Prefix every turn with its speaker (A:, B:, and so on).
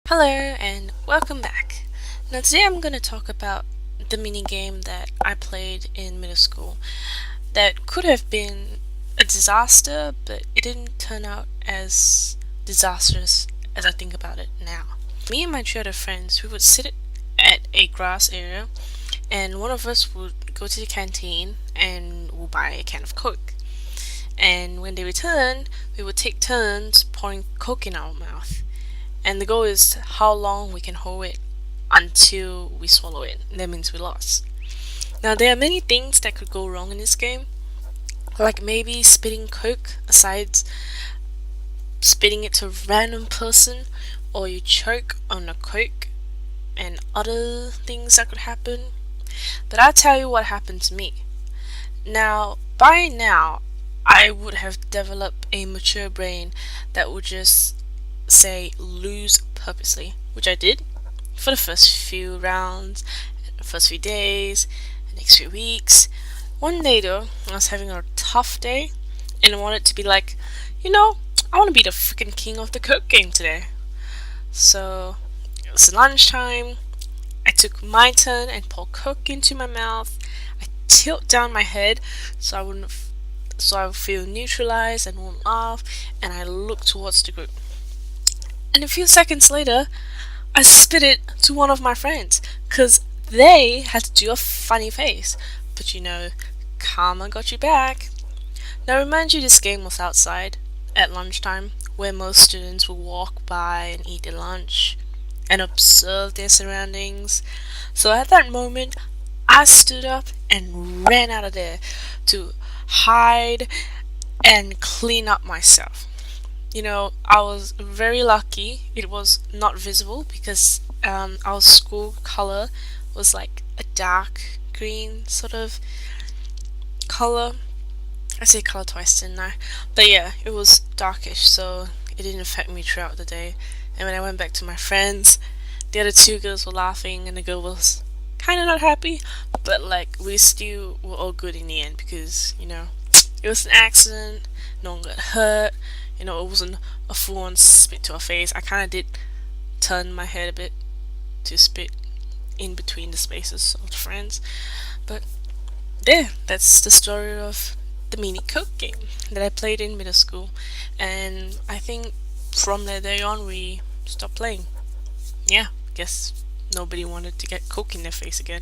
A: Hello and welcome back. Now today I'm going to talk about the mini game that I played in middle school that could have been a disaster, but it didn't turn out as disastrous as I think about it now. Me and my two other friends, we would sit at a grass area and one of us would go to the canteen and we'll buy a can of Coke. And when they return, we would take turns pouring Coke in our mouth. And the goal is how long we can hold it until we swallow it. That means we lost. Now there are many things that could go wrong in this game, like maybe spitting Coke aside spitting it to a random person, or you choke on a Coke and other things that could happen. But I'll tell you what happened to me. Now, by now, I would have developed a mature brain that would just say lose purposely, which I did for the first few rounds, the first few days, the next few weeks. One day though, I was having a tough day and I wanted to be like, I want to be the freaking king of the Koke game today. So it was lunchtime. I took my turn and poured Coke into my mouth. I tilt down my head so I would feel neutralized and won't laugh, and I looked towards the group. And a few seconds later, I spit it to one of my friends, because they had to do a funny face. But karma got you back. Now remind you, this game was outside, at lunchtime, where most students will walk by and eat their lunch, and observe their surroundings. So at that moment, I stood up and ran out of there to hide and clean up myself. I was very lucky it was not visible because our school color was like a dark green sort of color. I say color twice, didn't I? But yeah, it was darkish, so it didn't affect me throughout the day. And when I went back to my friends, the other two girls were laughing and the girl was kind of not happy, but like we still were all good in the end because it was an accident, no one got hurt. It wasn't a full-on spit to our face. I kind of did turn my head a bit to spit in between the spaces of the friends. But there, that's the story of the mini Coke game that I played in middle school. And I think from that day on we stopped playing. Yeah, guess nobody wanted to get Coke in their face again.